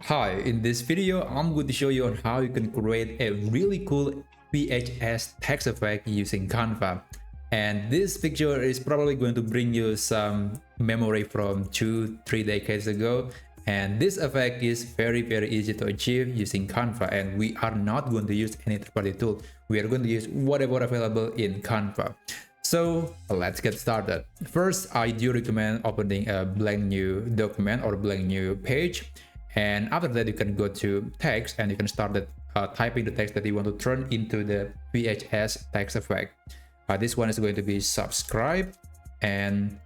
Hi, in this video, I'm going to show you on how you can create a really cool VHS text effect using Canva. And this picture is probably going to bring you some memory from 2-3 decades ago. And this effect is very easy to achieve using Canva. And we are not going to use any third-party tool. We are going to use whatever available in Canva. So let's get started. First, I do recommend opening a blank new document or blank new page. And after that, you can go to text and you can start typing the text that you want to turn into the VHS text effect. This one is going to be subscribe. And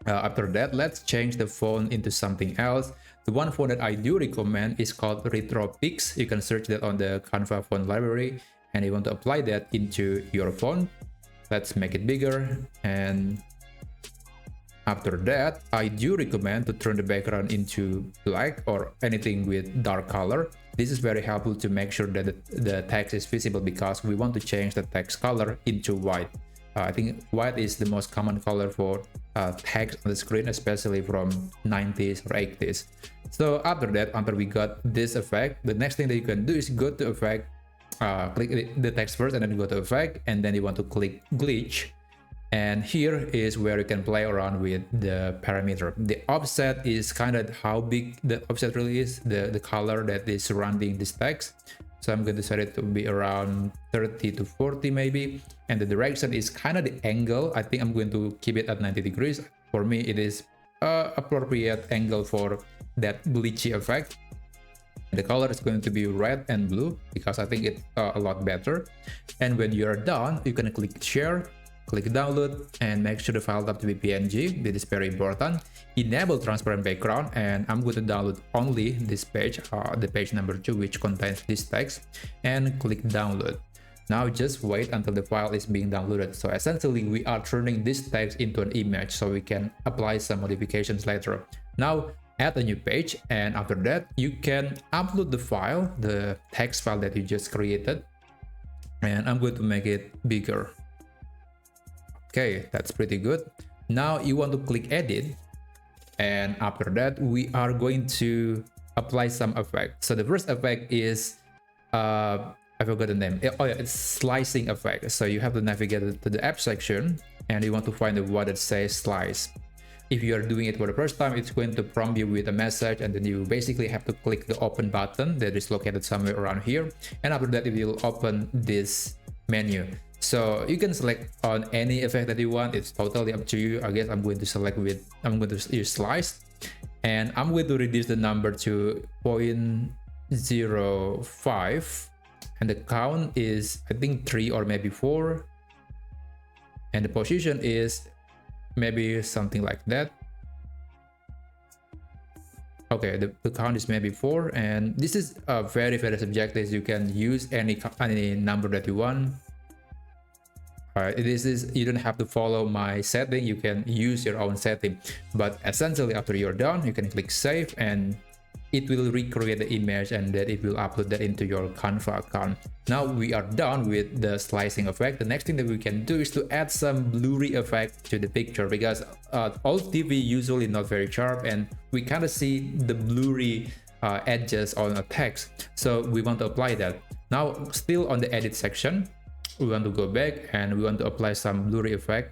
after that, let's change the font into something else. The one font that I do recommend is called RetroPix. You can search that on the Canva font library and you want to apply that into your font. Let's make it bigger. And after that, I do recommend to turn the background into black or anything with dark color. This is very helpful to make sure that the text is visible because we want to change the text color into white. I think white is the most common color for text on the screen, especially from 90s or 80s. So after that, after we got this effect, the next thing that you can do is go to effect, click the text first and then go to effect, and then you want to click glitch. And here is where you can play around with the parameter. The offset is kind of how big the offset really is, the color that is surrounding this text. So I'm going to set it to be around 30 to 40 maybe. And the direction is kind of the angle. I think I'm going to keep it at 90 degrees. For me, it is appropriate angle for that glitchy effect. The color is going to be red and blue because I think it's a lot better. And when you're done, you can click share. Click download and make sure the file type to be PNG. This is very important. Enable transparent background, and I'm going to download only this page, the page number 2, which contains this text, and click download. Now just wait until the file is being downloaded. So essentially we are turning this text into an image so we can apply some modifications later. Now add a new page, and after that you can upload the file, the text file that you just created, and I'm going to make it bigger. Okay, that's pretty good. Now you want to click edit, and after that we are going to apply some effect. So the first effect is I forgot the name. Oh yeah, it's slicing effect. So you have to navigate to the app section and you want to find the one that says slice. If you are doing it for the first time, it's going to prompt you with a message, and then you basically have to click the open button that is located somewhere around here, and after that it will open this menu. So you can select on any effect that you want. It's totally up to you. I guess I'm going to use slice, and I'm going to reduce the number to 0.05, and the count is I think 3 or maybe 4, and the position is maybe something like that. Okay, the count is maybe 4, and this is very subjective. You can use any number that you want. You don't have to follow my setting. You can use your own setting, but essentially after you're done, you can click save and it will recreate the image, and then it will upload that into your Canva account. Now we are done with the slicing effect. The next thing that we can do is to add some blurry effect to the picture, because old TV usually not very sharp and we kind of see the blurry edges on a text. So we want to apply that. Now still on the edit section, we want to go back and we want to apply some blurry effect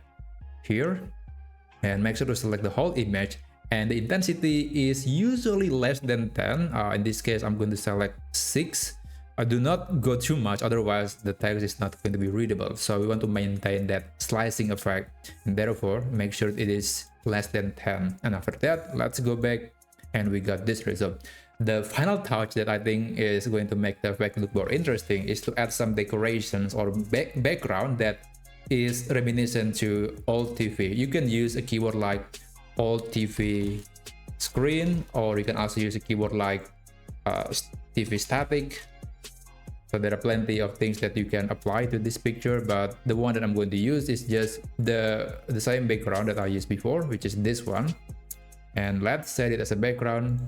here, and make sure to select the whole image, and the intensity is usually less than 10. In this case I'm going to select 6. Do not go too much, otherwise the text is not going to be readable. So we want to maintain that slicing effect, and therefore make sure it is less than 10. And after that, let's go back and we got this result. The final touch that I think is going to make the effect look more interesting is to add some decorations or background that is reminiscent to old TV. You can use a keyword like old TV screen, or you can also use a keyword like TV static. So there are plenty of things that you can apply to this picture, but the one that I'm going to use is just the same background that I used before, which is this one. And let's set it as a background,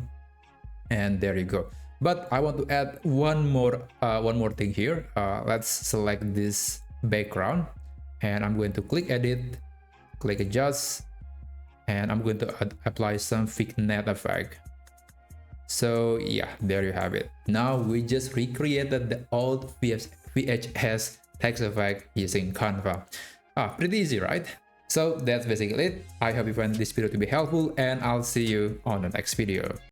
and there you go. But I want to add one more thing here. Let's select this background, and I'm going to click edit, click adjust, and I'm going to apply some vignette effect. So yeah, there you have it. Now we just recreated the old VHS text effect using Canva. Pretty easy, right? So that's basically it. I hope you found this video to be helpful, and I'll see you on the next video.